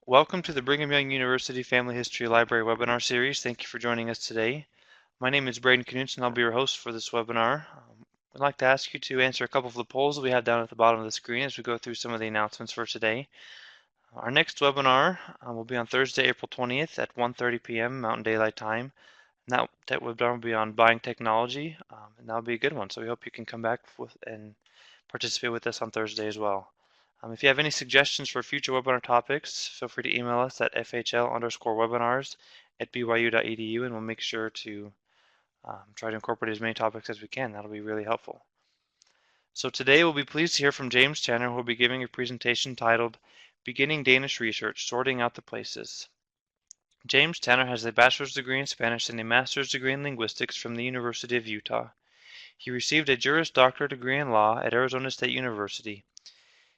Welcome to the Brigham Young University Family History Library webinar series. Thank you for joining us today. My name is Braden Knutson, and I'll be your host for this webinar. I'd like to ask you to answer a couple of the polls that we have down at the bottom of the screen as we go through some of the announcements for today. Our next webinar will be on Thursday, April 20th at 1:30 p.m. Mountain Daylight Time. And that webinar will be on buying technology, and that'll be a good one. So we hope you can come back and participate with us on Thursday as well. If you have any suggestions for future webinar topics, feel free to email us at fhl_webinars@byu.edu, and we'll make sure to try to incorporate as many topics as we can. That'll be really helpful. So today we'll be pleased to hear from James Tanner, who will be giving a presentation titled Beginning Danish Research, Sorting Out the Places. James Tanner has a bachelor's degree in Spanish and a master's degree in linguistics from the University of Utah. He received a Juris Doctor degree in law at Arizona State University.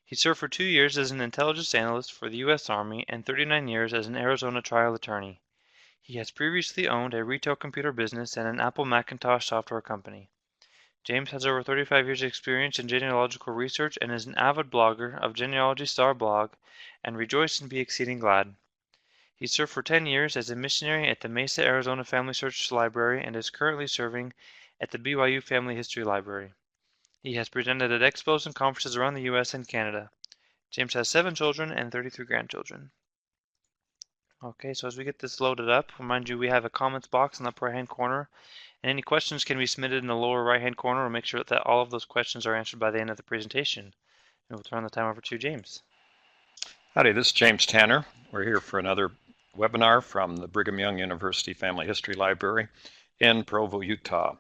He served for 2 years as an intelligence analyst for the U.S. Army and 39 years as an Arizona trial attorney. He has previously owned a retail computer business and an Apple Macintosh software company. James has over 35 years' experience in genealogical research and is an avid blogger of Genealogy Star blog and Rejoice and Be Exceeding Glad. He served for 10 years as a missionary at the Mesa, Arizona Family Search Library and is currently serving at the BYU Family History Library. He has presented at expos and conferences around the U.S. and Canada. James has 7 children and 33 grandchildren. Okay, so as we get this loaded up, remind you we have a comments box in the upper right-hand corner, and any questions can be submitted in the lower right-hand corner. We'll make sure that all of those questions are answered by the end of the presentation. And we'll turn the time over to James. Howdy, this is James Tanner. We're here for another webinar from the Brigham Young University Family History Library in Provo, Utah.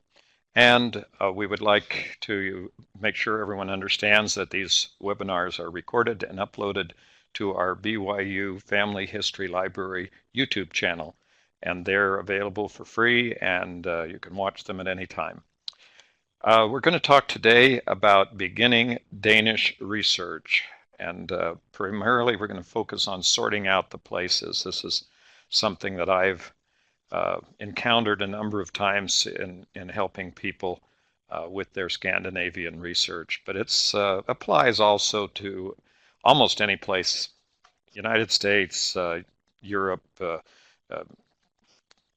And we would like to make sure everyone understands that these webinars are recorded and uploaded to our BYU Family History Library YouTube channel. And they're available for free, and you can watch them at any time. We're going to talk today about beginning Danish research. And primarily we're going to focus on sorting out the places. This is something that I've encountered a number of times in helping people with their Scandinavian research, but it applies also to almost any place, United States, Europe,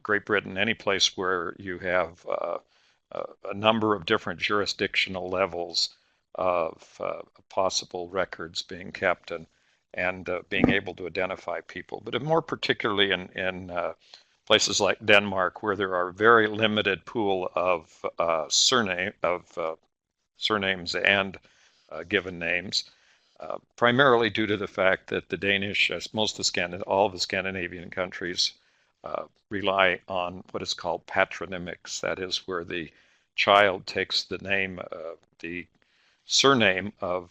Great Britain, any place where you have a number of different jurisdictional levels of possible records being kept and being able to identify people, but more particularly in places like Denmark, where there are very limited pool of surnames and given names, primarily due to the fact that the Danish, as all the Scandinavian countries, rely on what is called patronymics. That is where the child takes the name, the surname of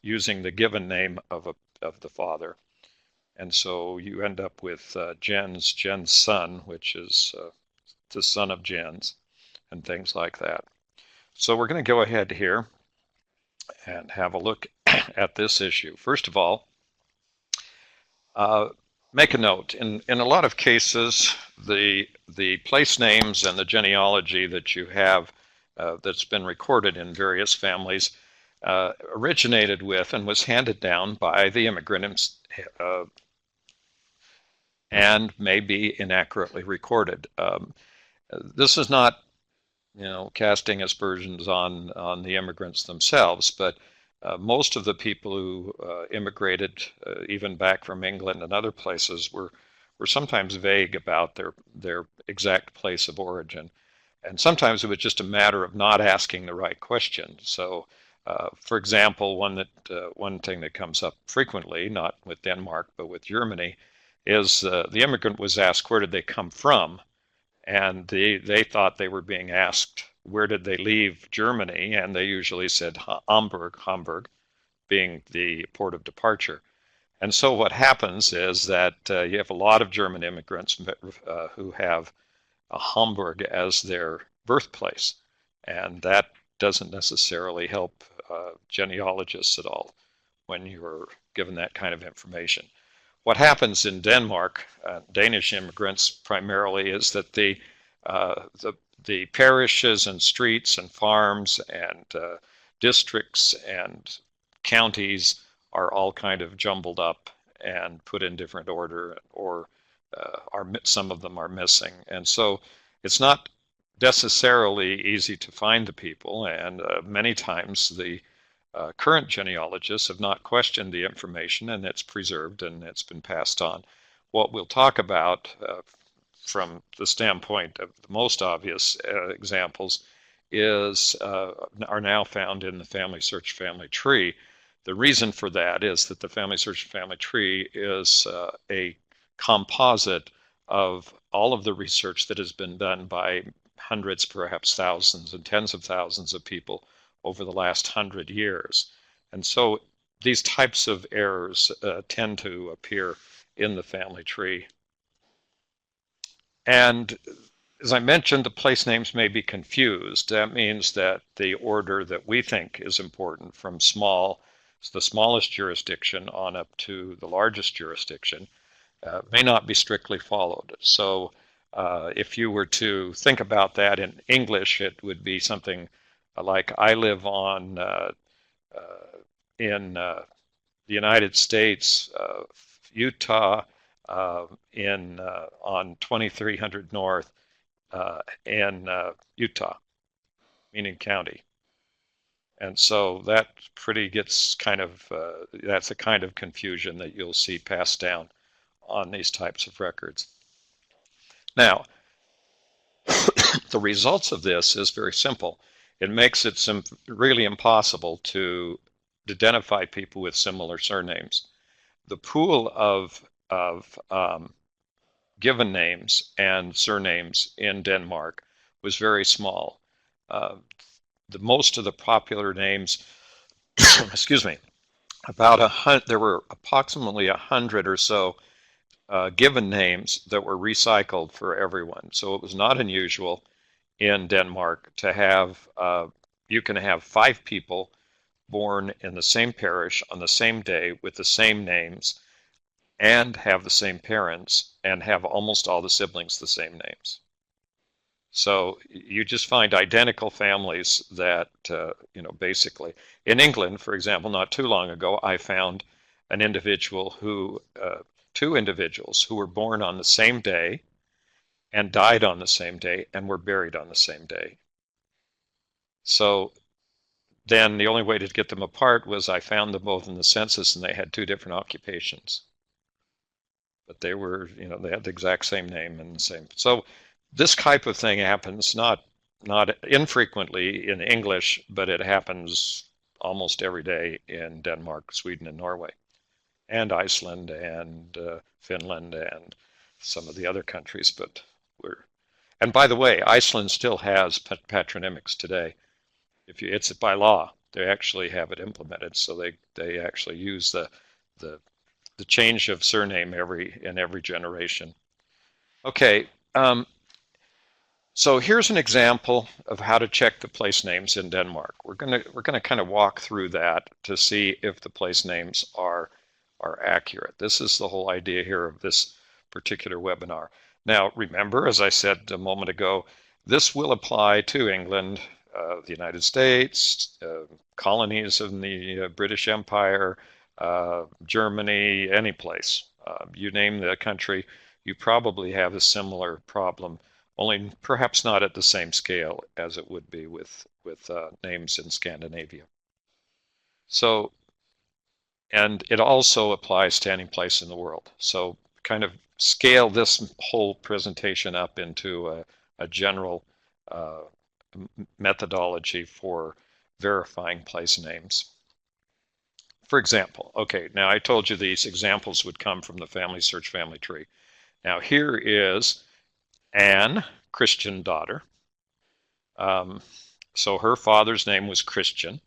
using the given name of the father. And so you end up with Jens son, which is the son of Jens, and things like that. So we're going to go ahead here and have a look at this issue. First of all, make a note. In a lot of cases, the place names and the genealogy that you have that's been recorded in various families originated with and was handed down by the immigrant and may be inaccurately recorded. This is not, casting aspersions on the immigrants themselves, but most of the people who immigrated, even back from England and other places, were sometimes vague about their exact place of origin. And sometimes it was just a matter of not asking the right question. So, for example, one thing that comes up frequently, not with Denmark, but with Germany, is the immigrant was asked where did they come from, and they thought they were being asked where did they leave Germany, and they usually said Hamburg being the port of departure. And so what happens is that you have a lot of German immigrants who have Hamburg as their birthplace, and that doesn't necessarily help genealogists at all when you're given that kind of information. What happens in Denmark, Danish immigrants primarily, is that the parishes and streets and farms and districts and counties are all kind of jumbled up, and put in different order, or some of them are missing. And so it's not necessarily easy to find the people, and many times the current genealogists have not questioned the information, and it's preserved and it's been passed on. What we'll talk about from the standpoint of the most obvious examples are now found in the Family Search Family Tree. The reason for that is that the Family Search Family Tree is a composite of all of the research that has been done by hundreds, perhaps thousands and tens of thousands of people over the last 100 years. And so these types of errors tend to appear in the family tree. And as I mentioned, the place names may be confused. That means that the order that we think is important, from the smallest jurisdiction on up to the largest jurisdiction, may not be strictly followed. So if you were to think about that in English, it would be something like, I live in the United States, Utah, on 2300 North in Utah, meaning county. And so that gets that's a kind of confusion that you'll see passed down on these types of records. Now, the results of this is very simple. It makes it really impossible to identify people with similar surnames. The pool of given names and surnames in Denmark was very small. Most of the popular names, excuse me, there were approximately 100 or so given names that were recycled for everyone. So it was not unusual in Denmark to have, you can have 5 people born in the same parish on the same day with the same names and have the same parents and have almost all the siblings the same names. So you just find identical families that, basically. In England, for example, not too long ago, I found two individuals who were born on the same day and died on the same day and were buried on the same day. So then the only way to get them apart was I found them both in the census, and they had 2 different occupations. But they had the exact same name and the same. So this type of thing happens not infrequently in English, but it happens almost every day in Denmark, Sweden, and Norway, and Iceland, and Finland, and some of the other countries. And by the way, Iceland still has patronymics today. It's by law. They actually have it implemented, so they actually use the change of surname in every generation. Okay, so here's an example of how to check the place names in Denmark. We're gonna kind of walk through that to see if the place names are accurate. This is the whole idea here of this particular webinar. Now, remember, as I said a moment ago, this will apply to England, the United States, colonies of the British Empire, Germany, any place. You name the country, you probably have a similar problem, only perhaps not at the same scale as it would be with names in Scandinavia. So, and it also applies to any place in the world. So kind of scale this whole presentation up into a general methodology for verifying place names. For example, okay, now I told you these examples would come from the Family Search Family Tree. Now here is Anne, Christian daughter. So her father's name was Christian,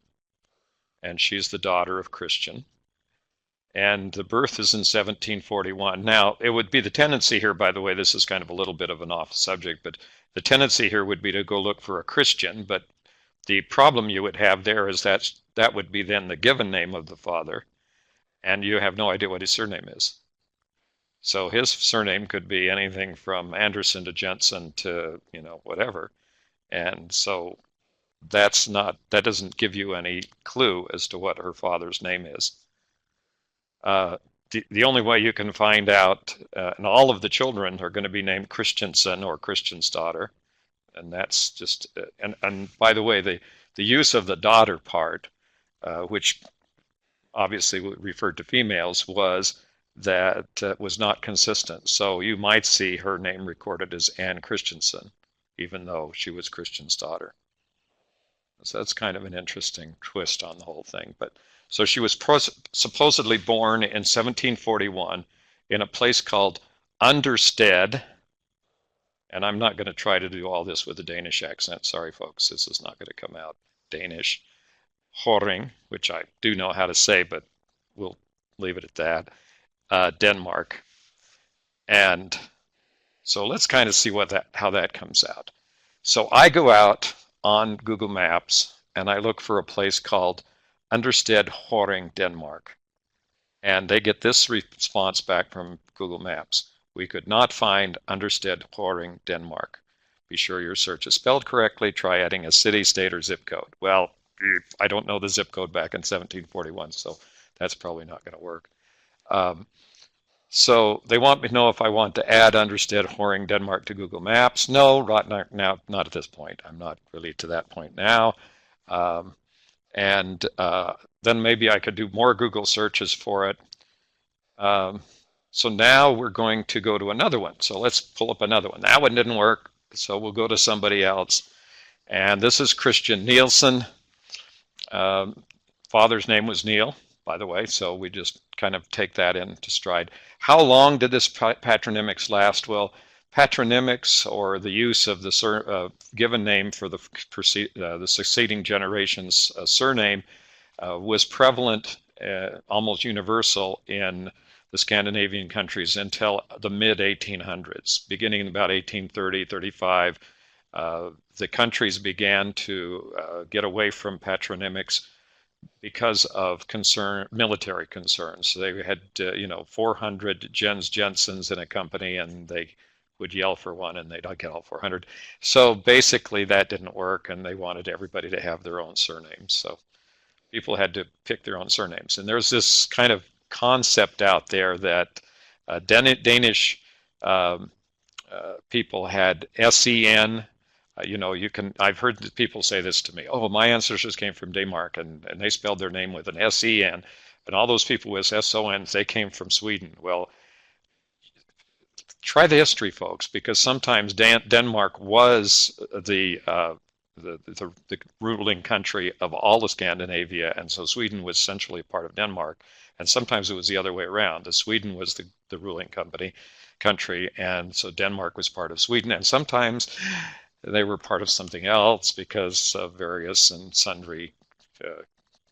and she's the daughter of Christian. And the birth is in 1741. Now, it would be the tendency here, by the way, this is kind of a little bit of an off subject, but the tendency here would be to go look for a Christian, but the problem you would have there is that would be then the given name of the father, and you have no idea what his surname is. So his surname could be anything from Anderson to Jensen to, whatever. And so that doesn't give you any clue as to what her father's name is. the only way you can find out, and all of the children are going to be named Christensen or Christian's daughter, and that's just, and by the way, the use of the daughter part, which obviously referred to females, was that was not consistent. So you might see her name recorded as Anne Christensen, even though she was Christian's daughter. So that's kind of an interesting twist on the whole thing. But so she was supposedly born in 1741 in a place called Understead, and I'm not going to try to do all this with a Danish accent. Sorry, folks, this is not going to come out Danish. Horing, which I do know how to say, but we'll leave it at that. Denmark, and so let's kind of see how that comes out. So I go out on Google Maps and I look for a place called Understead Horing, Denmark, and they get this response back from Google Maps: we could not find Understead Horing, Denmark. Be sure your search is spelled correctly. Try adding a city, state, or zip code. Well, I don't know the zip code back in 1741, so that's probably not going to work. So they want me to know if I want to add Understead Horing, Denmark to Google Maps. No, not at this point. I'm not really to that point now. And then maybe I could do more Google searches for it. So now we're going to go to another one. So let's pull up another one. That one didn't work, so we'll go to somebody else. And this is Christian Nielsen. Father's name was Neil, by the way, so we just kind of take that into stride. How long did this patronymics last? Well, patronymics, or the use of the given name for the succeeding generation's surname, was prevalent, almost universal in the Scandinavian countries until the mid-1800s. Beginning in about 1830, 35, the countries began to get away from patronymics because of military concerns. They had, 400 Jens Jensens in a company, and they would yell for one, and they'd get all 400. So basically, that didn't work, and they wanted everybody to have their own surnames. So people had to pick their own surnames. And there's this kind of concept out there that Danish people had SEN. I've heard people say this to me: oh, my ancestors came from Denmark, and they spelled their name with an SEN, and all those people with SONs, they came from Sweden. Well, try the history, folks, because sometimes Denmark was the ruling country of all of Scandinavia, and so Sweden was essentially a part of Denmark. And sometimes it was the other way around. Sweden was the ruling country, and so Denmark was part of Sweden. And sometimes they were part of something else because of various and sundry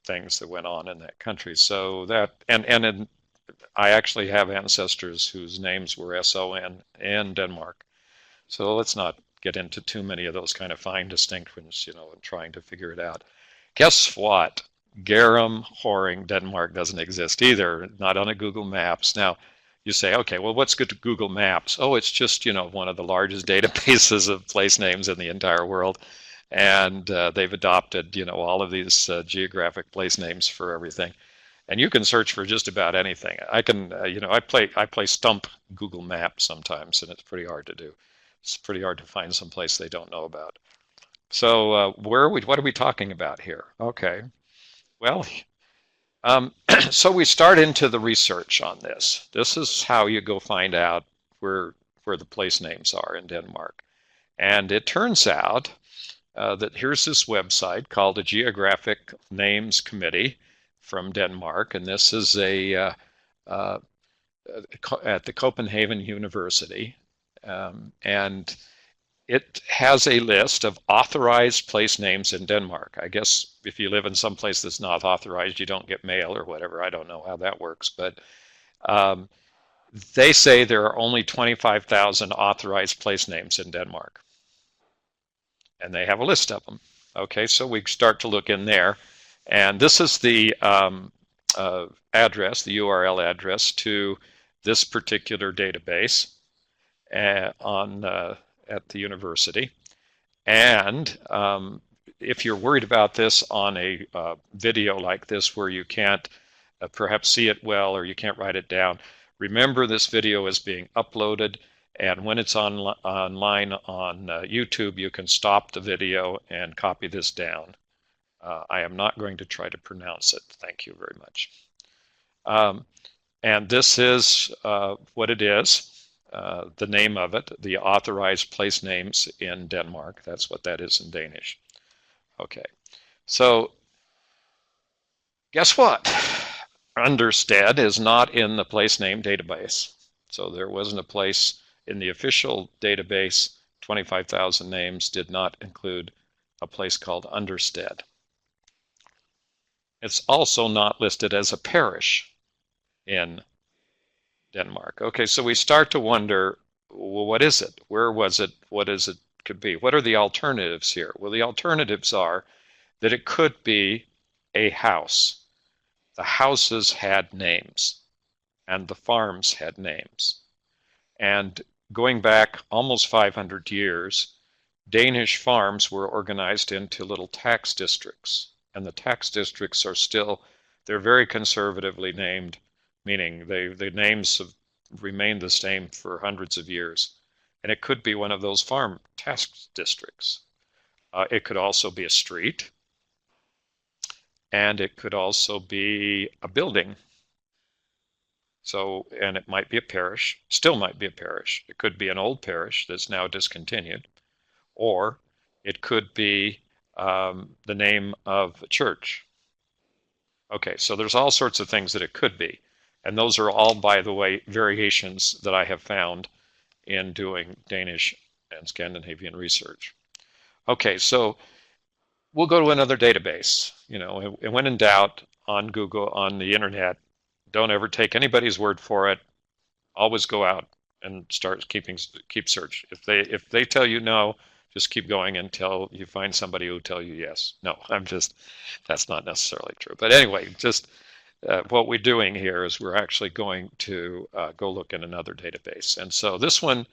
things that went on in that country. So that, I actually have ancestors whose names were SON in Denmark. So let's not get into too many of those kind of fine distinctions, and trying to figure it out. Guess what? Garum, Horing, Denmark doesn't exist either, not on a Google Maps. Now, you say, okay, well, what's good to Google Maps? Oh, it's just, one of the largest databases of place names in the entire world. And they've adopted, all of these geographic place names for everything. And you can search for just about anything. I can, I play stump Google Maps sometimes, and it's pretty hard to do. It's pretty hard to find some place they don't know about. So what are we talking about here? Okay. Well, so we start into the research on this. This is how you go find out where the place names are in Denmark. And it turns out that here's this website called the Geographic Names Committee from Denmark, and this is at the Copenhagen University, and it has a list of authorized place names in Denmark. I guess if you live in some place that's not authorized, you don't get mail or whatever. I don't know how that works, but they say there are only 25,000 authorized place names in Denmark, and they have a list of them. Okay, so we start to look in there, and this is the address, the URL address to this particular database at the university. And if you're worried about this on a video like this where you can't perhaps see it well or you can't write it down, remember this video is being uploaded, and when it's online on YouTube, you can stop the video and copy this down. I am not going to try to pronounce it. Thank you very much. And this is what it is, the name of it, the authorized place names in Denmark. That's what that is in Danish. Okay, so guess what? Understead is not in the place name database. So there wasn't a place in the official database. 25,000 names did not include a place called Understead. It's also not listed as a parish in Denmark. Okay, so we start to wonder, well, what is it? Where was it? What is it could be? What are the alternatives here? Well, the alternatives are that it could be a house. The houses had names, and the farms had names. And going back almost 500 years, Danish farms were organized into little tax districts. And the tax districts are still, they're very conservatively named, meaning the names have remained the same for hundreds of years. And it could be one of those farm tax districts. It could also be a street. And it could also be a building. So, and it might be a parish, still might be a parish. It could be an old parish that's now discontinued, or it could be the name of a church. Okay, so there's all sorts of things that it could be. And those are all, by the way, variations that I have found in doing Danish and Scandinavian research. Okay, so we'll go to another database. You know, and when in doubt, on Google, on the internet, don't ever take anybody's word for it. Always go out and keep search. If they tell you no, just keep going until you find somebody who tell you yes. No, that's not necessarily true. But anyway, just what we're doing here is we're actually going to go look in another database. And so this one,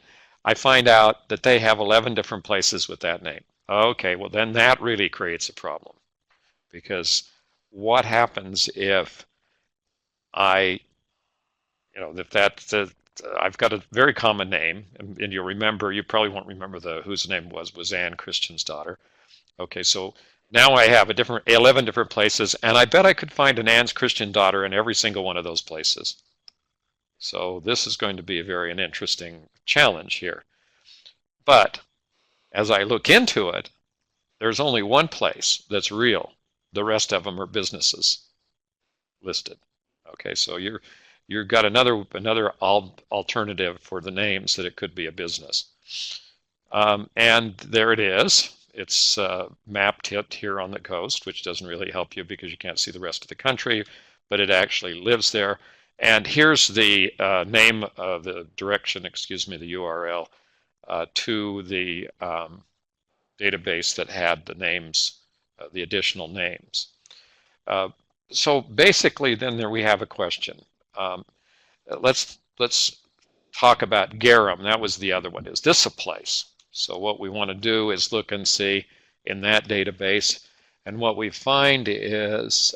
I find out that they have 11 different places with that name. Okay, well then that really creates a problem, because what happens if I've got a very common name, and you'll remember, you probably won't remember whose name was Anne Christian's daughter. Okay, so now I have 11 different places, and I bet I could find an Anne's Christian daughter in every single one of those places. So this is going to be an interesting challenge here. But as I look into it, there's only one place that's real. The rest of them are businesses listed. Okay, so you've got another alternative for the names that it could be a business. And there it is. It's mapped here on the coast, which doesn't really help you because you can't see the rest of the country, but it actually lives there. And here's the name of the direction, excuse me, the URL to the database that had the names, the additional names. So basically, then there we have a question. Let's talk about Garum. That was the other one. Is this a place? So what we want to do is look and see in that database, and what we find is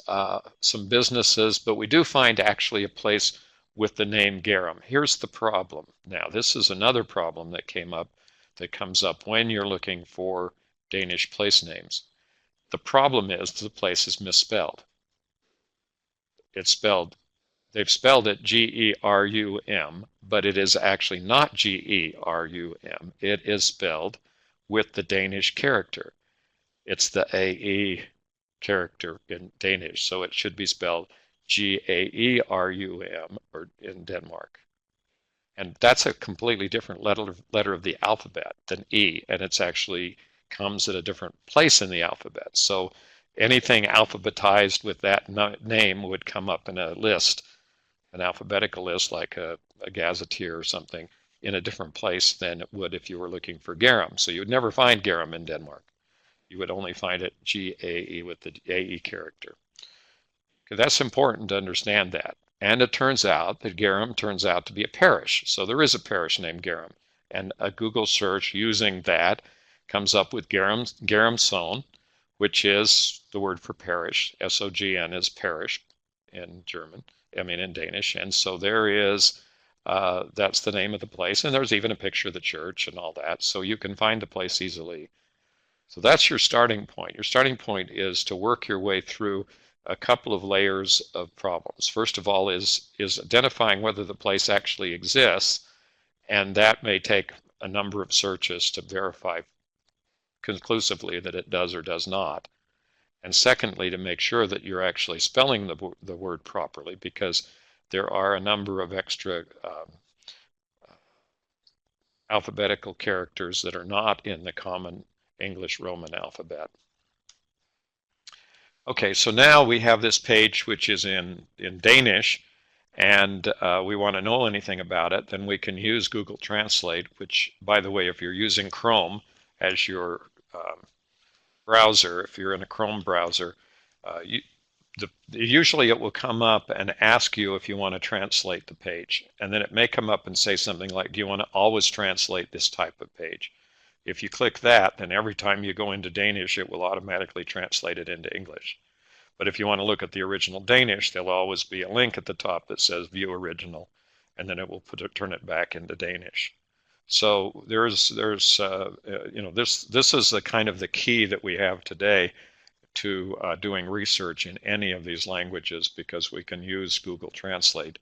some businesses, but we do find actually a place with the name Garum. Here's the problem. Now, this is another problem that comes up when you're looking for Danish place names. The problem is the place is misspelled. They've spelled it G-E-R-U-M, but it is actually not G-E-R-U-M. It is spelled with the Danish character. It's the A-E character in Danish, so it should be spelled G-A-E-R-U-M or in Denmark. And that's a completely different letter of the alphabet than E, and it's actually comes at a different place in the alphabet. So anything alphabetized with that name would come up in a list, an alphabetical list like a gazetteer or something, in a different place than it would if you were looking for Garum. So you would never find Garum in Denmark. You would only find it G-A-E with the A-E character. Okay, that's important to understand that. And it turns out that Garum turns out to be a parish. So there is a parish named Garum. And a Google search using that comes up with Garum Sogn, which is the word for parish. S-O-G-N is parish. in German, I mean in Danish. And so there is, that's the name of the place. And there's even a picture of the church and all that. So you can find the place easily. So that's your starting point. Your starting point is to work your way through a couple of layers of problems. First of all is identifying whether the place actually exists, and that may take a number of searches to verify conclusively that it does or does not. And secondly, to make sure that you're actually spelling the word properly, because there are a number of extra alphabetical characters that are not in the common English Roman alphabet. Okay, so now we have this page which is in Danish, and we want to know anything about it, then we can use Google Translate, which, by the way, if you're using Chrome as your browser, if you're in a Chrome browser, usually it will come up and ask you if you want to translate the page. And then it may come up and say something like, do you want to always translate this type of page? If you click that, then every time you go into Danish, it will automatically translate it into English. But if you want to look at the original Danish, there'll always be a link at the top that says View Original, and then it will turn it back into Danish. So this is the kind of the key that we have today to doing research in any of these languages, because we can use Google Translate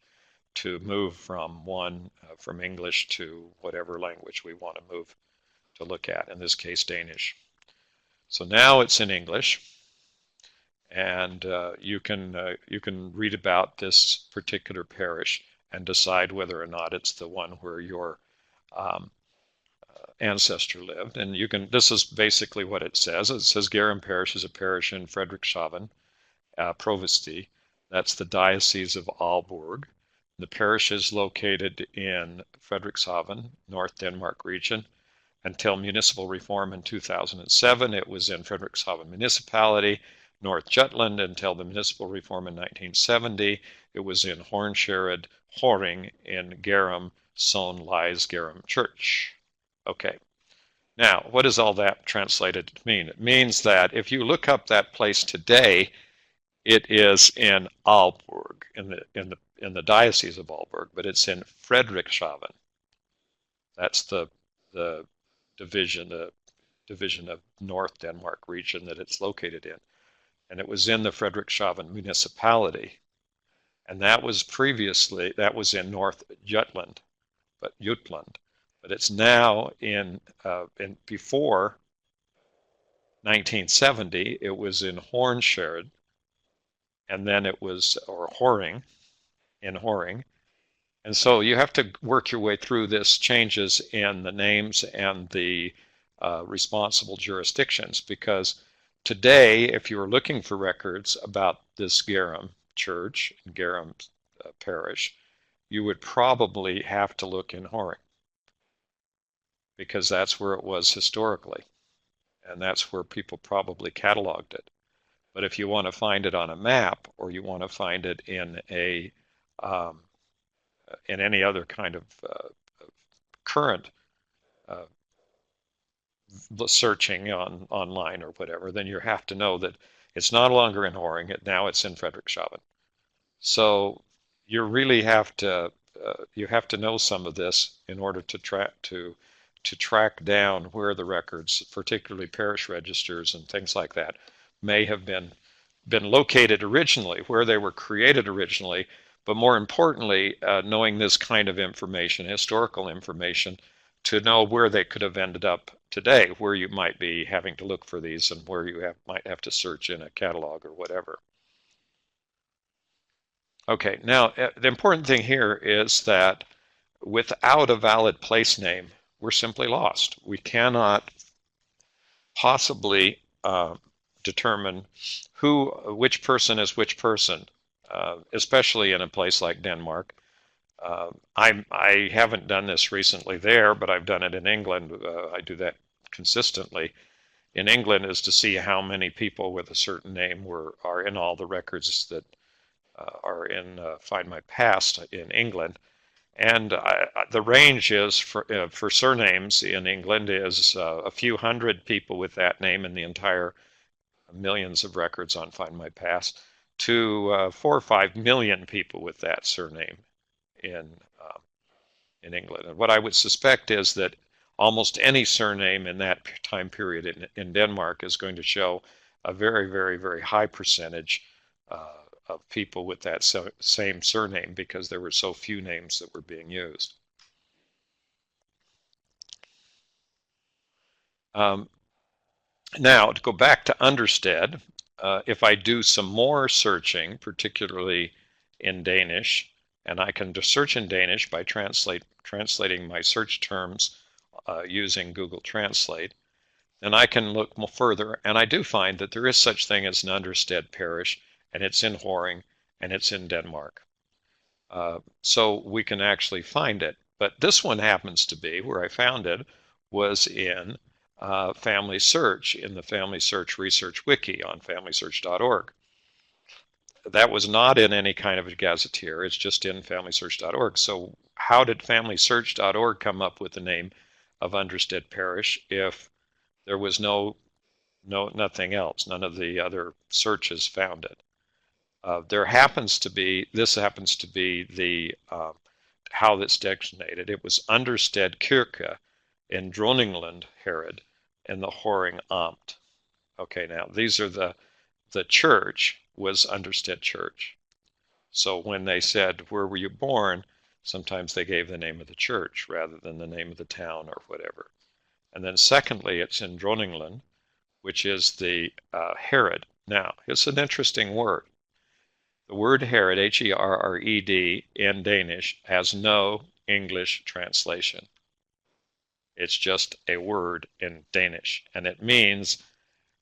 to move from English to whatever language we want to move to look at, in this case Danish. So now it's in English, and you can read about this particular parish and decide whether or not it's the one where your ancestor lived. And this is basically what it says. It says Garum Parish is a parish in Frederikshavn Province. That's the Diocese of Aalborg. The parish is located in Frederikshavn, North Denmark region. Until municipal reform in 2007, it was in Frederikshavn Municipality, North Jutland. Until the municipal reform in 1970, it was in Hornsherred, Horing in Garum, Son lies Garum Church. Okay, now what does all that translated to mean? It means that if you look up that place today, it is in Aalborg, in the Diocese of Aalborg, but it's in Frederikshavn. That's the division of North Denmark region that it's located in. And it was in the Frederikshavn municipality. And that was in North Jutland, but it's now before 1970, it was in Hornsherred, and then it was, or Horing, in Horing. And so you have to work your way through this changes in the names and the responsible jurisdictions, because today, if you were looking for records about this Garum church, Garum parish, you would probably have to look in Horing, because that's where it was historically, and that's where people probably cataloged it. But if you want to find it on a map, or you want to find it in any other kind of current searching online or whatever, then you have to know that it's no longer in Horing. Now it's in Frederikshavn. So you really have to know some of this in order to track down where the records, particularly parish registers and things like that, may have been located originally, where they were created originally. But more importantly, knowing this kind of information, historical information, to know where they could have ended up today, where you might be having to look for these, and where you might have to search in a catalog or whatever. Okay, now the important thing here is that without a valid place name, we're simply lost. We cannot possibly determine which person is which person, especially in a place like Denmark. I haven't done this recently there, but I've done it in England. I do that consistently. In England is to see how many people with a certain name are in all the records that are in Find My Past in England. And the range is for surnames in England is a few hundred people with that name in the entire millions of records on Find My Past, to 4 or 5 million people with that surname in England. And what I would suspect is that almost any surname in that time period in Denmark is going to show a very, very, very high percentage of people with that same surname because there were so few names that were being used. Now, to go back to Understead, if I do some more searching, particularly in Danish, and I can search in Danish by translating my search terms using Google Translate, then I can look further, and I do find that there is such thing as an Understead parish, and it's in Horing, and it's in Denmark. So we can actually find it. But this one happens to be, where I found it, was in Family Search, in the Family Search Research Wiki on FamilySearch.org. That was not in any kind of a gazetteer, it's just in FamilySearch.org. So how did FamilySearch.org come up with the name of Understead Parish if there was nothing else? None of the other searches found it. This happens to be the how that's designated. It was Understead Kirke in Droningland Herod in the Horing Amt. Okay, now these are the church was Understead Church. So when they said, where were you born? Sometimes they gave the name of the church rather than the name of the town or whatever. And then secondly, it's in Droningland, which is the Herod. Now, it's an interesting word. The word Herod, H-E-R-R-E-D, in Danish has no English translation. It's just a word in Danish, and it means,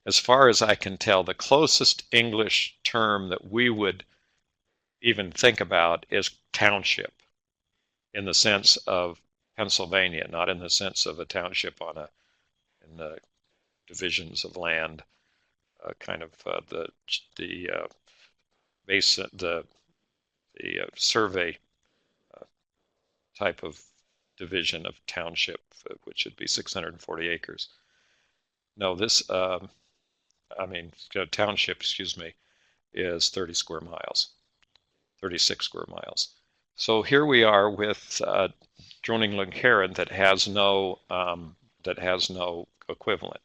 as far as I can tell, the closest English term that we would even think about is township, in the sense of Pennsylvania, not in the sense of a township in the divisions of land, kind of the survey type of division of township, which would be 640 acres. No, township, excuse me, is 30 square miles, 36 square miles. So here we are with Droningland Herod that has no equivalent.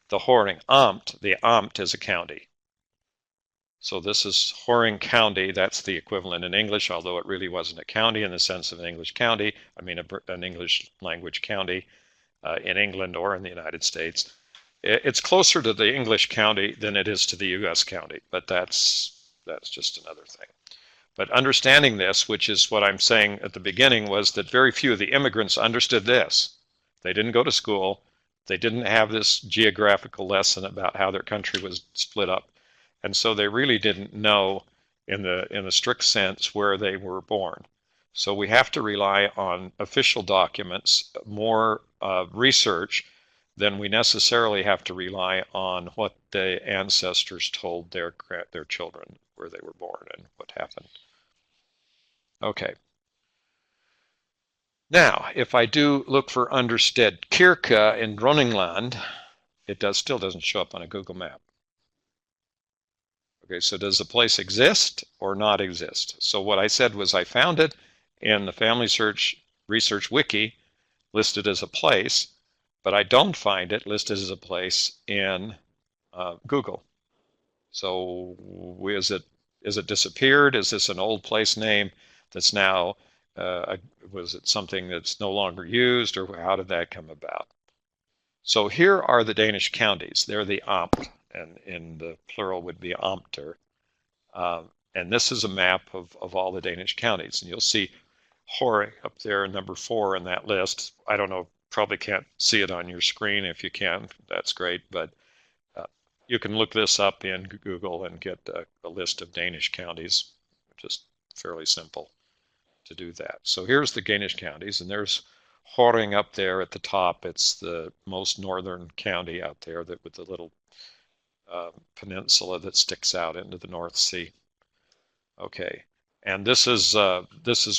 The Horing Amt, the Amt is a county. So this is Horing County. That's the equivalent in English, although it really wasn't a county in the sense of an English county. I mean, an English language county in England or in the United States. It's closer to the English county than it is to the U.S. county, but that's just another thing. But understanding this, which is what I'm saying at the beginning, was that very few of the immigrants understood this. They didn't go to school. They didn't have this geographical lesson about how their country was split up. And so they really didn't know in the strict sense where they were born. So we have to rely on official documents, more research than we necessarily have to rely on what the ancestors told their children where they were born and what happened. Okay. Now, if I do look for Understead Kirke in Droningland, it still doesn't show up on a Google map. Okay, so does the place exist or not exist? So what I said was I found it in the Family Search Research Wiki listed as a place, but I don't find it listed as a place in Google. So is it disappeared? Is this an old place name that's now, was it something that's no longer used, or how did that come about? So here are the Danish counties. They're the Amt, and in the plural would be Amter. And this is a map of all the Danish counties. And you'll see Horing up there, number 4 in that list. I don't know, probably can't see it on your screen. If you can, that's great. But you can look this up in Google and get a list of Danish counties. Just fairly simple to do that. So here's the Danish counties, and there's Horing up there at the top. It's the most northern county out there, that with the little peninsula that sticks out into the North Sea. Okay, and this is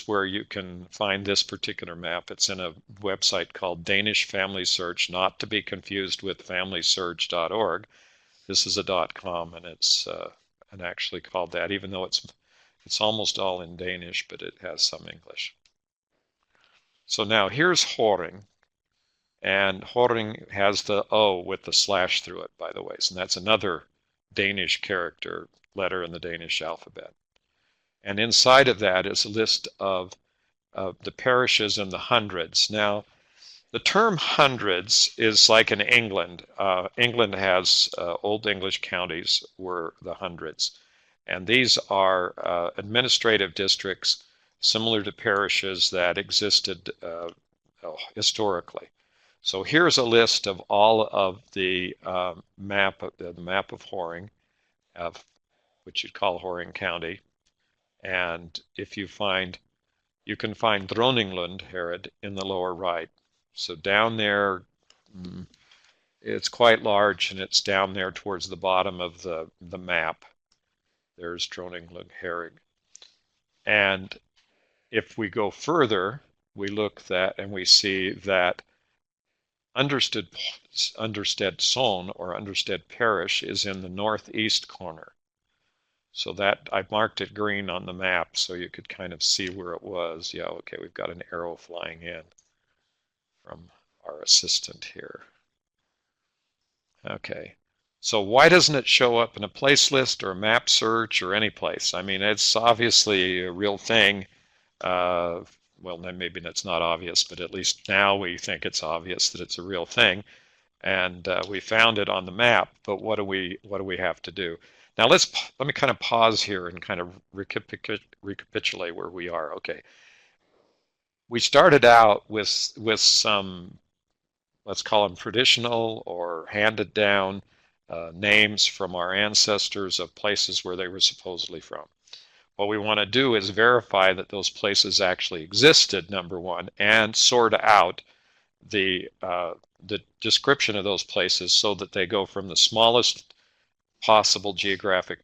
where you can find this particular map. It's in a website called Danish Family Search, not to be confused with FamilySearch.org. This is a .com, and and actually called that, even though it's almost all in Danish, but it has some English. So now here's Horing, and Horing has the O with the slash through it, by the way, and that's another Danish character letter in the Danish alphabet. And inside of that is a list of the parishes in the hundreds. Now, the term hundreds is like in England. England has Old English counties were the hundreds. And these are administrative districts similar to parishes that existed historically. So here's a list of all of the map of Horing, which you'd call Horing County. And if you can find Dronninglund Herod in the lower right. So down there, it's quite large, and it's down there towards the bottom of the map. There's Dronninglund Herod. And if we go further, we look that and we see that Understead Son or Understead Parish is in the northeast corner. So that I marked it green on the map so you could kind of see where it was. Yeah, okay, we've got an arrow flying in from our assistant here. Okay, so why doesn't it show up in a place list or a map search or any place? I mean, it's obviously a real thing. Well, then maybe that's not obvious, but at least now we think it's obvious that it's a real thing. And we found it on the map, but what do we have to do? Now let me kind of pause here and kind of recapitulate where we are. Okay, we started out with some, let's call them traditional or handed down names from our ancestors of places where they were supposedly from. What we want to do is verify that those places actually existed, number one, and sort out the description of those places so that they go from the smallest possible geographic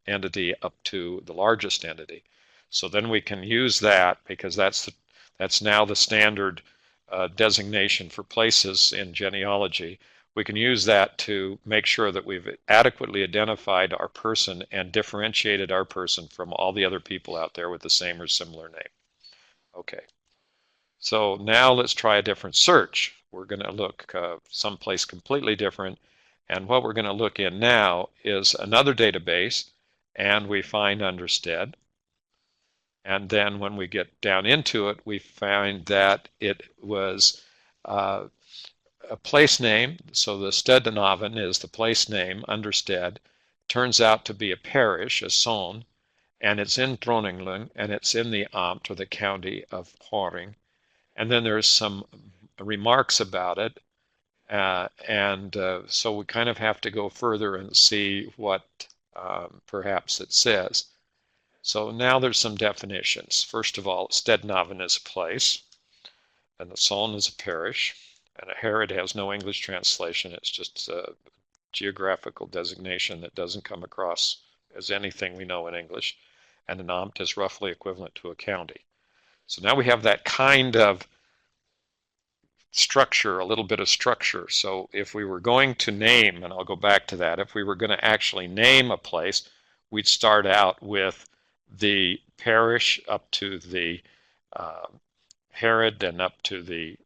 entity up to the largest entity. So then we can use that, because that's now the standard designation for places in genealogy. We can use that to make sure that we've adequately identified our person and differentiated our person from all the other people out there with the same or similar name. Okay, so now let's try a different search. We're going to look someplace completely different, and what we're going to look in now is another database, and we find Understead. And then when we get down into it, we find that it was a place name. So the Stedenoven is the place name, Understead. Turns out to be a parish, a son, and it's in Dronninglund, and it's in the Amt, or the county of Horing. And then there's some remarks about it. So we kind of have to go further and see what perhaps it says. So now there's some definitions. First of all, Stedenoven is a place, and the Son is a parish, and a Herod has no English translation. It's just a geographical designation that doesn't come across as anything we know in English, and an Amt is roughly equivalent to a county. So now we have that kind of structure, a little bit of structure. So if we were going to name, and I'll go back to that, if we were going to actually name a place, we'd start out with the parish up to the Herod, then up to the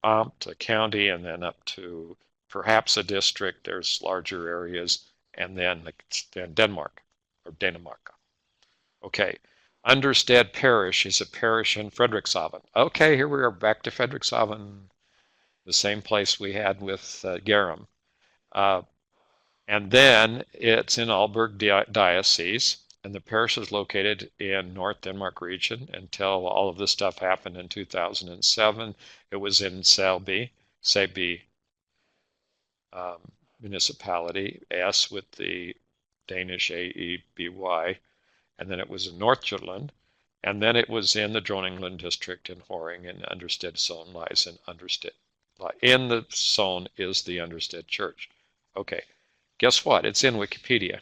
Amt, the county, and then up to perhaps a district. There's larger areas, and then Denmark, or Danimark. Okay, Understead Parish is a parish in Frederikshavn. Okay, here we are back to Frederikshavn, the same place we had with Garum. And then it's in Aalborg Diocese, and the parish is located in North Denmark region until all of this stuff happened in 2007. It was in Sæby municipality, S with the Danish AEBY, and then it was in Northjylland, and then it was in the Dronninglund district in Horing, and Understead Son lies in Understead. In the Son is the Understead Church. Okay, guess what? It's in Wikipedia.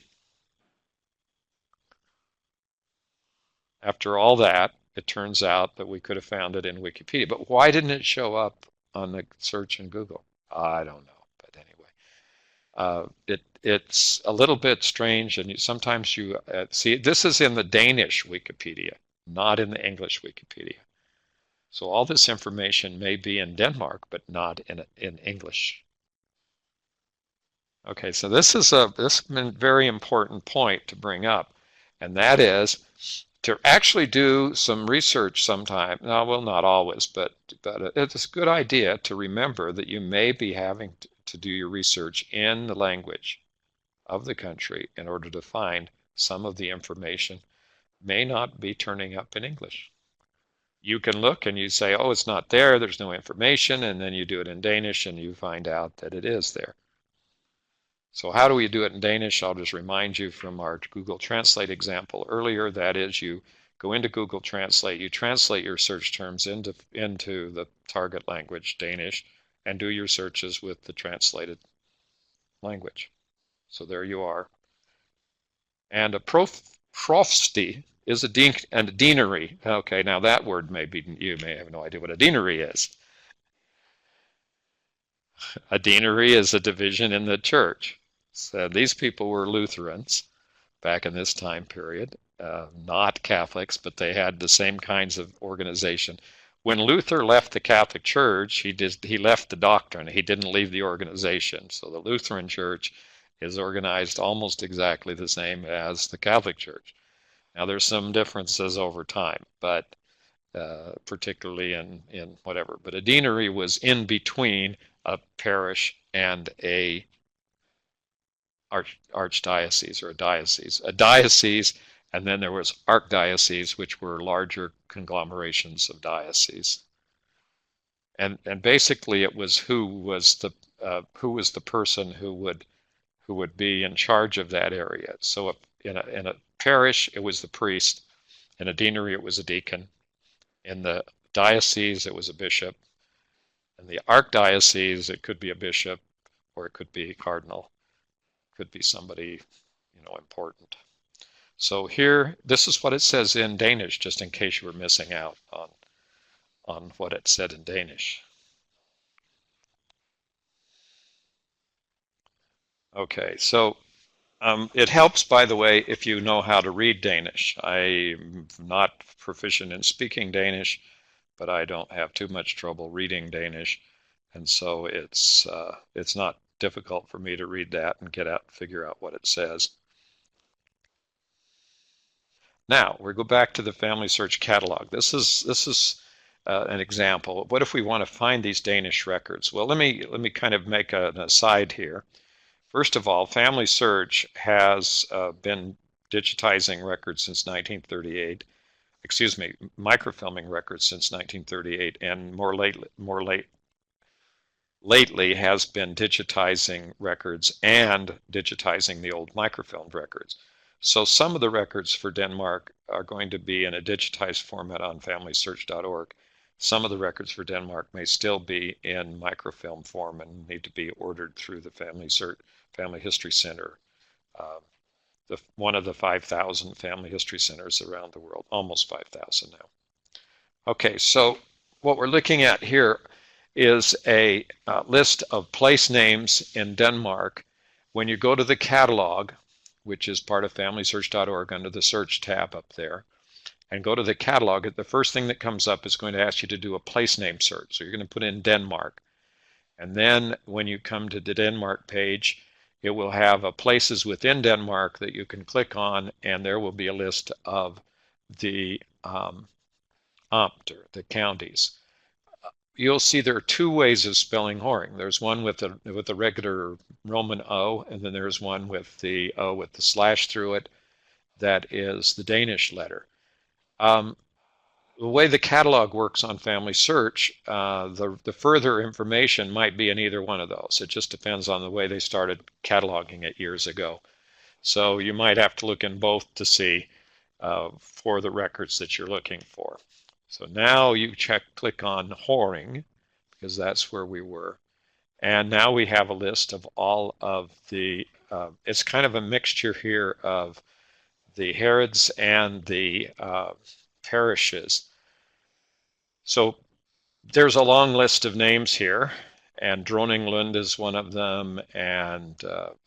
After all that, it turns out that we could have found it in Wikipedia. But why didn't it show up on the search in Google? I don't know, but anyway. It's a little bit strange, and sometimes you see this is in the Danish Wikipedia, not in the English Wikipedia. So all this information may be in Denmark, but not in English. Okay, so this is a very important point to bring up, and that is to actually do some research sometime. No, well, not always, but it's a good idea to remember that you may be having to do your research in the language of the country in order to find some of the information may not be turning up in English. You can look and you say, oh, it's not there, there's no information, and then you do it in Danish and you find out that it is there. So how do we do it in Danish? I'll just remind you from our Google Translate example earlier. That is, you go into Google Translate, you translate your search terms into the target language, Danish, and do your searches with the translated language. So there you are. And a profsti is a deanery. Okay, now that word you may have no idea what a deanery is. A deanery is a division in the church. So these people were Lutherans back in this time period, not Catholics, but they had the same kinds of organization. When Luther left the Catholic Church, he left the doctrine. He didn't leave the organization. So the Lutheran Church is organized almost exactly the same as the Catholic Church. Now there's some differences over time, but particularly in whatever. But a deanery was in between a parish and a archdiocese or a diocese. A diocese, and then there was archdiocese, which were larger conglomerations of dioceses. And basically it was who was the person who would be in charge of that area. So if in a parish it was the priest, in a deanery it was a deacon, in the diocese it was a bishop, in the archdiocese it could be a bishop, or it could be a cardinal, could be somebody important. So here, this is what it says in Danish, just in case you were missing out on what it said in Danish. Okay, so it helps, by the way, if you know how to read Danish. I'm not proficient in speaking Danish, but I don't have too much trouble reading Danish, and so it's not difficult for me to read that and figure out what it says. Now we go back to the Family Search Catalog. This is an example. What if we want to find these Danish records? Well, let me kind of make an aside here. First of all, Family Search has been digitizing records since 1938. Excuse me, microfilming records since 1938, and more lately has been digitizing records and digitizing the old microfilmed records. So some of the records for Denmark are going to be in a digitized format on FamilySearch.org. Some of the records for Denmark may still be in microfilm form and need to be ordered through the Family History Center, one of the 5,000 family history centers around the world, almost 5,000 now. Okay, so what we're looking at here is a list of place names in Denmark. When you go to the catalog, which is part of FamilySearch.org under the search tab up there, and go to the catalog, the first thing that comes up is going to ask you to do a place name search. So you're going to put in Denmark. And then when you come to the Denmark page, it will have places within Denmark that you can click on, and there will be a list of the the counties. You'll see there are two ways of spelling Horring. There's one with the regular Roman O, and then there's one with the O with the slash through it. That is the Danish letter. The way the catalog works on Family Search, the further information might be in either one of those. It just depends on the way they started cataloging it years ago. So you might have to look in both to see for the records that you're looking for. So now you click on Horring, because that's where we were. And now we have a list of all of the, it's kind of a mixture here of the herods and the parishes. So there's a long list of names here, and Droningland is one of them, and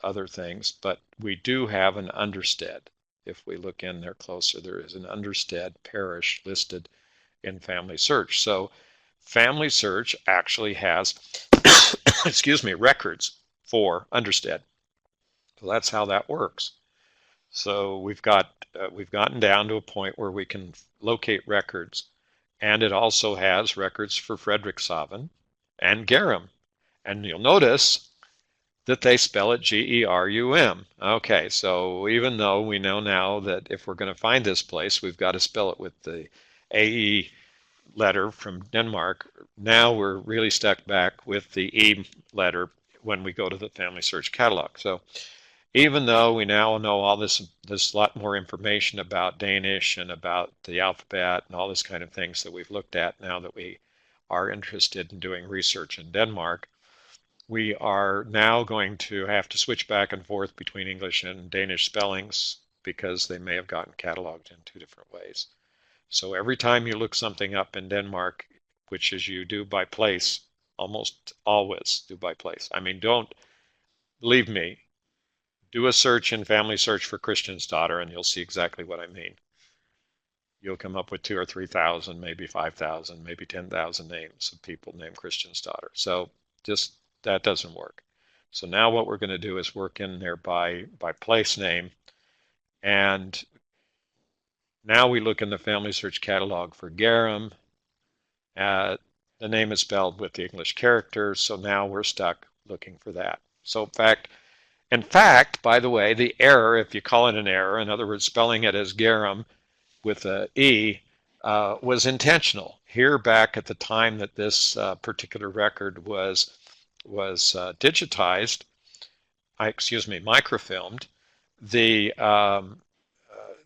other things. But we do have an understead. If we look in there closer, there is an understead parish listed in Family Search. So Family Search actually has, excuse me, records for understead. So that's how that works. So we've gotten down to a point where we can locate records, and it also has records for Frederikshavn and Gerum. And you'll notice that they spell it Gerum. Okay, so even though we know now that if we're going to find this place, we've got to spell it with the AE letter from Denmark, now we're really stuck back with the E letter when we go to the Family Search catalog. So even though we now know all this lot more information about Danish and about the alphabet and all this kind of things that we've looked at now that we are interested in doing research in Denmark, we are now going to have to switch back and forth between English and Danish spellings because they may have gotten cataloged in two different ways. So every time you look something up in Denmark, which is you do by place, almost always do by place. I mean, don't believe me. Do a search in Family Search for Christian's Daughter, and you'll see exactly what I mean. You'll come up with 2,000 or 3,000, maybe 5,000, maybe 10,000 names of people named Christian's Daughter. So just that doesn't work. So now what we're going to do is work in there by place name, and now we look in the Family Search catalog for Gerum. The name is spelled with the English characters, so now we're stuck looking for that. So in fact, by the way, the error, if you call it an error, in other words, spelling it as Gerum with an E, was intentional. Here, back at the time that this particular record was digitized, microfilmed, the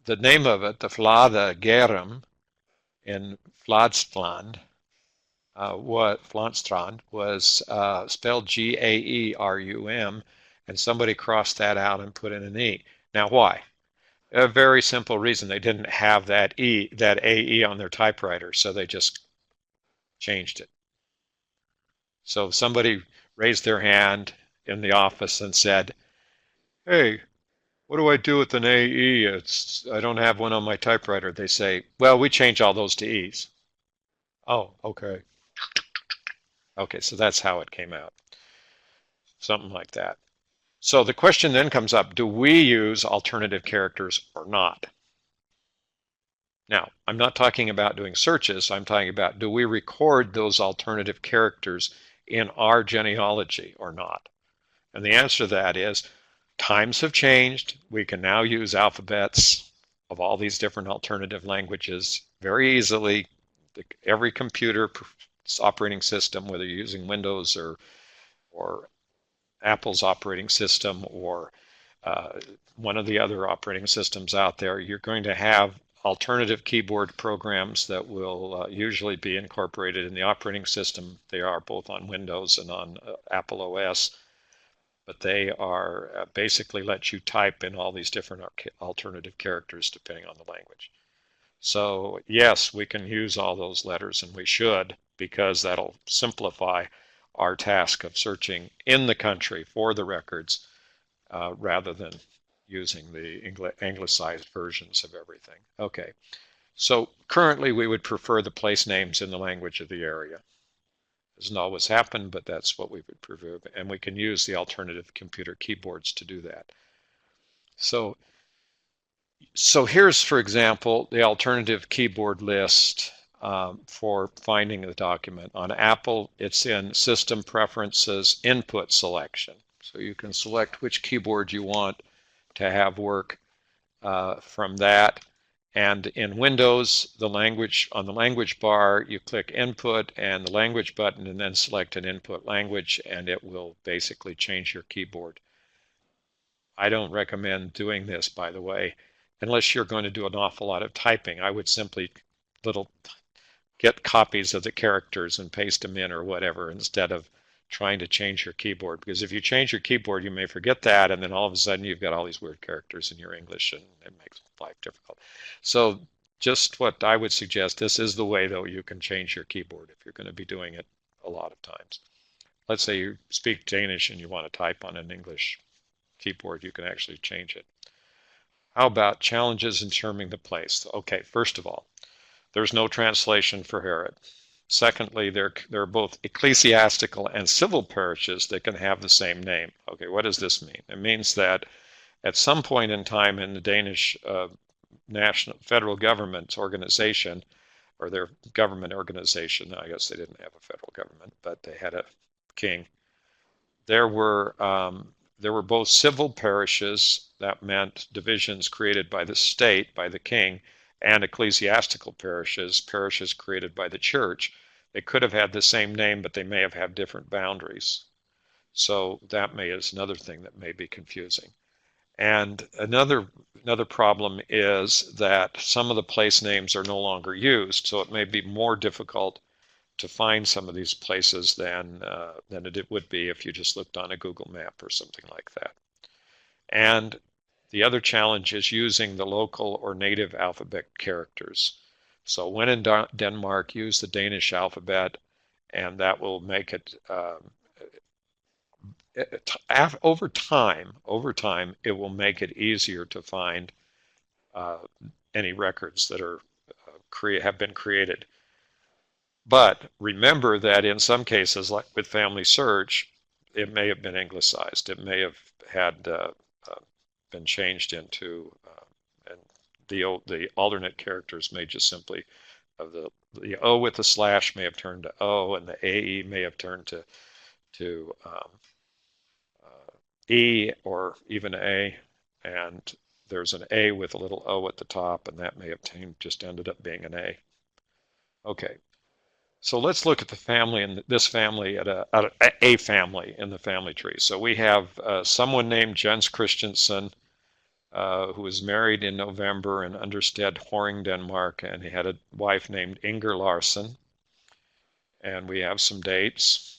name of it, the Vlade Gerum in Fladstrand, Fladstrand was spelled Gaerum, and somebody crossed that out and put in an E. Now, why? A very simple reason. They didn't have that AE on their typewriter, so they just changed it. So if somebody raised their hand in the office and said, "Hey, what do I do with an AE? I don't have one on my typewriter." They say, "Well, we change all those to E's." Oh, okay. Okay, so that's how it came out. Something like that. So the question then comes up, do we use alternative characters or not? Now, I'm not talking about doing searches. I'm talking about, do we record those alternative characters in our genealogy or not? And the answer to that is, times have changed. We can now use alphabets of all these different alternative languages very easily. Every computer operating system, whether you're using Windows or Apple's operating system or one of the other operating systems out there, you're going to have alternative keyboard programs that will usually be incorporated in the operating system. They are both on Windows and on Apple OS, but they are basically let you type in all these different alternative characters depending on the language. So yes, we can use all those letters, and we should, because that'll simplify our task of searching in the country for the records rather than using the anglicized versions of everything. Okay, so currently we would prefer the place names in the language of the area. Doesn't always happen, but that's what we would prefer, and we can use the alternative computer keyboards to do that. So here's, for example, the alternative keyboard list for finding the document. On Apple, it's in System Preferences Input Selection. So you can select which keyboard you want to have work from that. And in Windows, on the language bar, you click Input and the language button, and then select an input language, and it will basically change your keyboard. I don't recommend doing this, by the way, unless you're going to do an awful lot of typing. I would simply get copies of the characters and paste them in or whatever instead of trying to change your keyboard. Because if you change your keyboard, you may forget that, and then all of a sudden you've got all these weird characters in your English, and it makes life difficult. So just what I would suggest, this is the way, though, you can change your keyboard if you're going to be doing it a lot of times. let's say you speak Danish and you want to type on an English keyboard, you can actually change it. How about challenges in determining the place? Okay, first of all, there's no translation for Herod. Secondly, there are both ecclesiastical and civil parishes that can have the same name. Okay, what does this mean? It means that at some point in time in the Danish national federal government organization, or their government organization, I guess they didn't have a federal government, but they had a king. There were both civil parishes, that meant divisions created by the state, by the king, and ecclesiastical parishes, parishes created by the church. They could have had the same name, but they may have had different boundaries. So that is another thing that may be confusing. And another problem is that some of the place names are no longer used, so it may be more difficult to find some of these places than it would be if you just looked on a Google map or something like that. And the other challenge is using the local or native alphabet characters. So when in Denmark, use the Danish alphabet, and that will make it over time, it will make it easier to find any records that have been created. But remember that in some cases, like with Family Search, it may have been anglicized. It may have had been changed into, and the alternate characters may just simply, the O with the slash may have turned to O, and the AE may have turned to E or even A, and there's an A with a little O at the top, and that may have just ended up being an A. Okay, so let's look at the family and this family at a family in the family tree. So we have someone named Jens Christensen who was married in November in Understed, Horring, Denmark, and he had a wife named Inger Larsen. And we have some dates.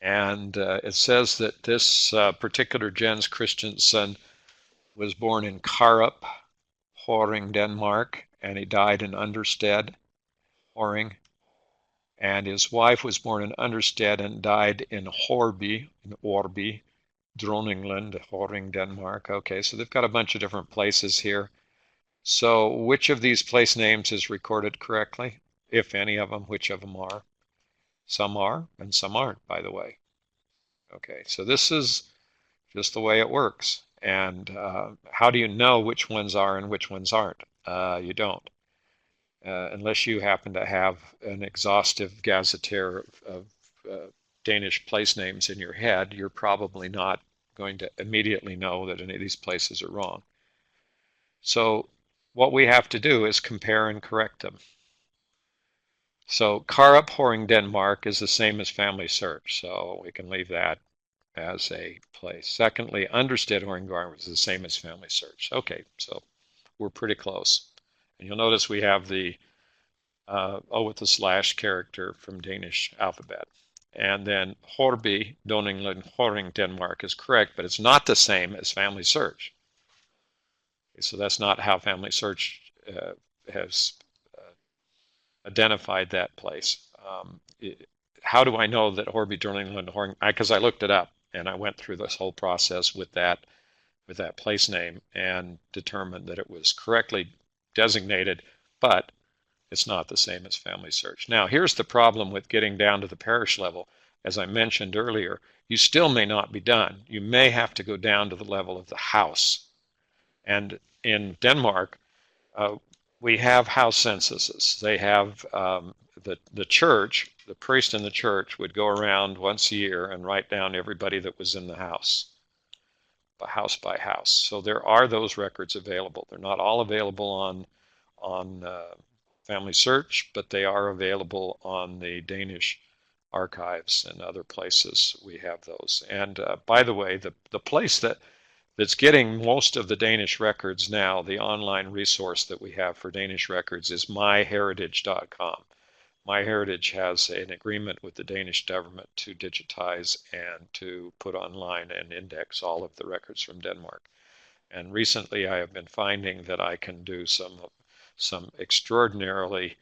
And it says that this particular Jens Christensen was born in Karup, Horring, Denmark, and he died in Understed, Horring. And his wife was born in Understed and died in Horby, Droningland, Horring, Denmark. Okay, so they've got a bunch of different places here. So which of these place names is recorded correctly? If any of them, which of them are? Some are, and some aren't, by the way. Okay, so this is just the way it works. And how do you know which ones are and which ones aren't? You don't. Unless you happen to have an exhaustive gazetteer of Danish place names in your head, you're probably not going to immediately know that any of these places are wrong. So what we have to do is compare and correct them. So Karup, Horring, Denmark is the same as Family Search, so we can leave that as a place. Secondly, Understed, Horring, Denmark is the same as Family Search. Okay, so we're pretty close. And you'll notice we have the O with the slash character from Danish alphabet. And then Horby, Droningland, Horring, Denmark is correct, but it's not the same as Family Search. Okay, so that's not how Family Search has identified that place. How do I know that Horby, Droningland, Horring? Because I looked it up and I went through this whole process with that place name and determined that it was correctly designated, but it's not the same as Family Search. Now, here's the problem with getting down to the parish level. As I mentioned earlier, you still may not be done. You may have to go down to the level of the house. And in Denmark, we have house censuses. They have the church, the priest in the church would go around once a year and write down everybody that was in the house by house. So there are those records available. They're not all available on Family Search, but they are available on the Danish archives and other places. We have those. And by the way, the place that's getting most of the Danish records now, the online resource that we have for Danish records, is myheritage.com. MyHeritage has an agreement with the Danish government to digitize and to put online and index all of the records from Denmark. And recently I have been finding that I can do some extraordinarily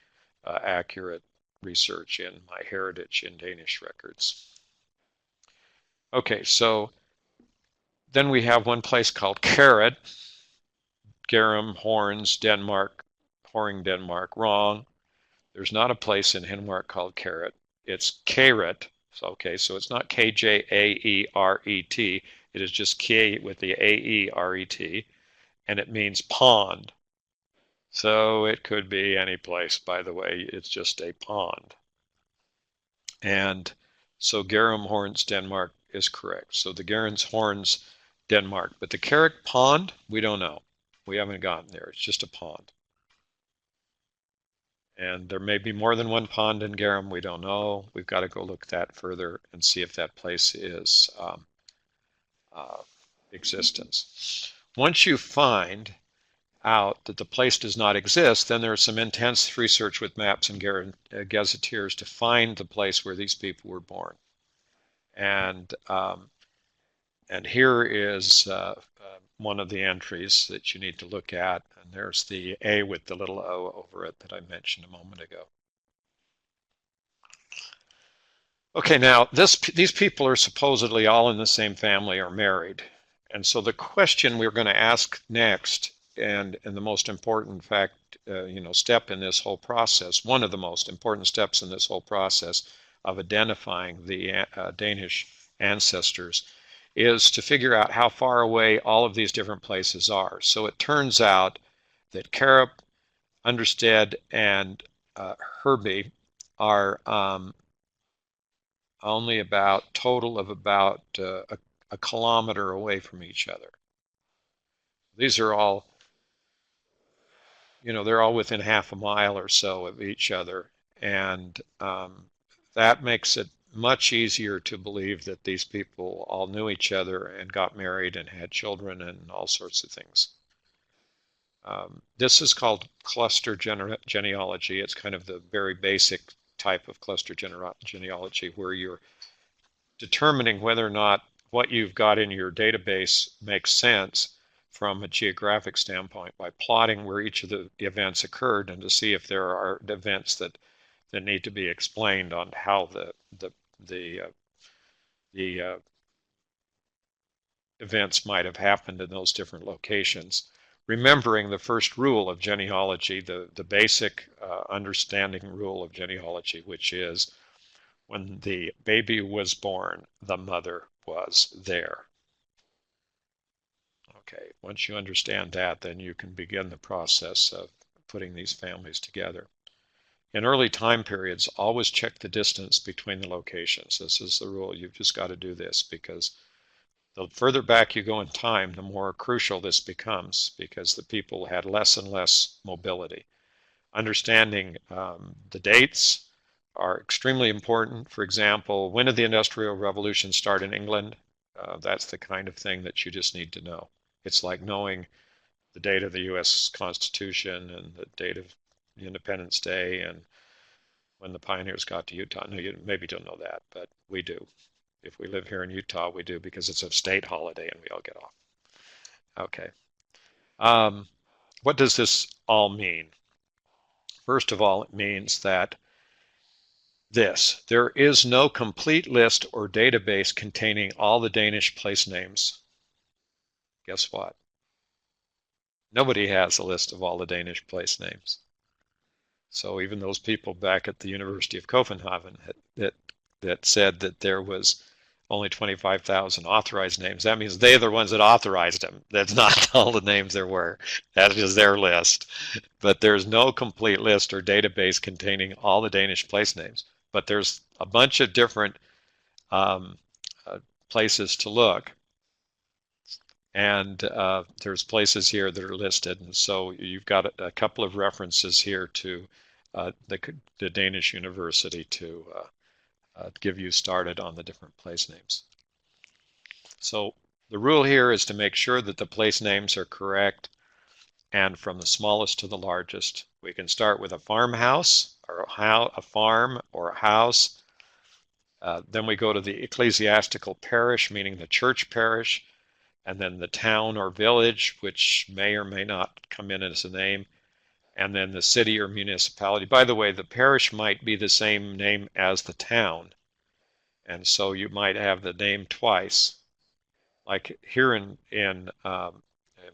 accurate research in my heritage in Danish records. Okay, so then we have one place called Carrot, Garum, Horns, Denmark, Horing, Denmark. Wrong. There's not a place in Denmark called Carrot. It's Carrot. Okay, so it's not K-J-A-E-R-E-T. It is just K with the A-E-R-E-T, and it means pond. So it could be any place, by the way. It's just a pond. And so Garum Horns, Denmark is correct. So the Garens Horns, Denmark. But the Carrick Pond, we don't know. We haven't gotten there. It's just a pond. And there may be more than one pond in Garum. We don't know. We've got to go look that further and see if that place is existence. Once you find out that the place does not exist, then there's some intense research with maps and gazetteers to find the place where these people were born. And here is one of the entries that you need to look at, and there's the A with the little O over it that I mentioned a moment ago. Okay, now these people are supposedly all in the same family or married. And so the question we're going to ask next, and the most important step in this whole process, one of the most important steps in this whole process of identifying the Danish ancestors, is to figure out how far away all of these different places are. So it turns out that Karup, Understead, and Herby are only about total of about a kilometer away from each other. These are all, they're all within half a mile or so of each other, and that makes it much easier to believe that these people all knew each other and got married and had children and all sorts of things. This is called cluster genealogy. It's kind of the very basic type of cluster genealogy where you're determining whether or not what you've got in your database makes sense from a geographic standpoint by plotting where each of the events occurred and to see if there are events that need to be explained on how the events might have happened in those different locations. Remembering the first rule of genealogy, the basic understanding rule of genealogy, which is when the baby was born, the mother was there. Okay, once you understand that, then you can begin the process of putting these families together. In early time periods, always check the distance between the locations. This is the rule. You've just got to do this because the further back you go in time, the more crucial this becomes because the people had less and less mobility. Understanding the dates are extremely important. For example, when did the Industrial Revolution start in England? That's the kind of thing that you just need to know. It's like knowing the date of the U.S. Constitution and the date of Independence Day and when the pioneers got to Utah. No, you maybe don't know that, but we do. If we live here in Utah, we do because it's a state holiday and we all get off. Okay. What does this all mean? First of all, it means that there is no complete list or database containing all the Danish place names. Guess what? Nobody has a list of all the Danish place names. So even those people back at the University of Copenhagen that said that there was only 25,000 authorized names, that means they're the ones that authorized them. That's not all the names there were. That is their list. But there's no complete list or database containing all the Danish place names. But there's a bunch of different places to look. And there's places here that are listed. And so you've got a couple of references here to the Danish University to give you started on the different place names. So the rule here is to make sure that the place names are correct and from the smallest to the largest. We can start with a farmhouse or a farm or a house. Then we go to the ecclesiastical parish, meaning the church parish, and then the town or village, which may or may not come in as a name. and then the city or municipality. By the way, the parish might be the same name as the town, and so you might have the name twice. Like here in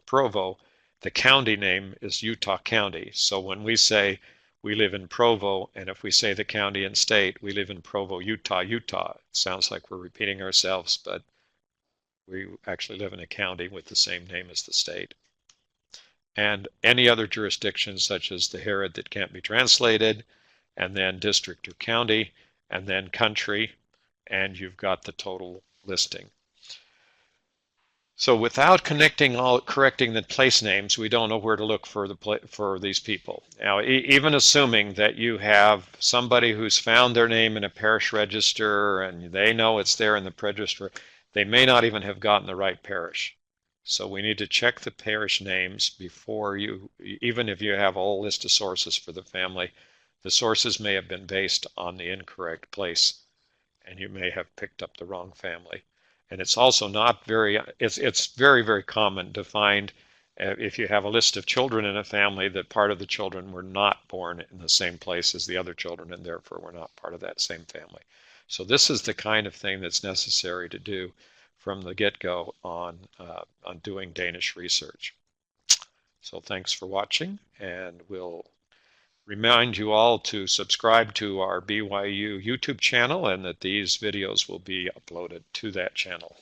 Provo, the county name is Utah County. So when we say we live in Provo, and if we say the county and state, we live in Provo, Utah, Utah, it sounds like we're repeating ourselves, but we actually live in a county with the same name as the state. And any other jurisdictions such as the Herod that can't be translated, and then district or county, and then country, and you've got the total listing. So without correcting the place names, we don't know where to look for these people. Now, even assuming that you have somebody who's found their name in a parish register and they know it's there in the register, they may not even have gotten the right parish. So we need to check the parish names before even if you have a whole list of sources for the family, the sources may have been based on the incorrect place, and you may have picked up the wrong family. And it's also not it's very, very common to find if you have a list of children in a family that part of the children were not born in the same place as the other children and therefore were not part of that same family. So this is the kind of thing that's necessary to do from the get-go on doing Danish research. So thanks for watching, and we'll remind you all to subscribe to our BYU YouTube channel and that these videos will be uploaded to that channel.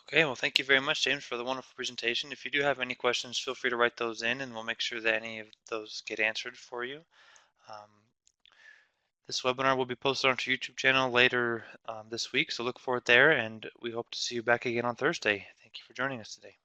Okay, well, thank you very much, James, for the wonderful presentation. If you do have any questions, feel free to write those in, and we'll make sure that any of those get answered for you. This webinar will be posted onto our YouTube channel later this week, so look for it there, and we hope to see you back again on Thursday. Thank you for joining us today.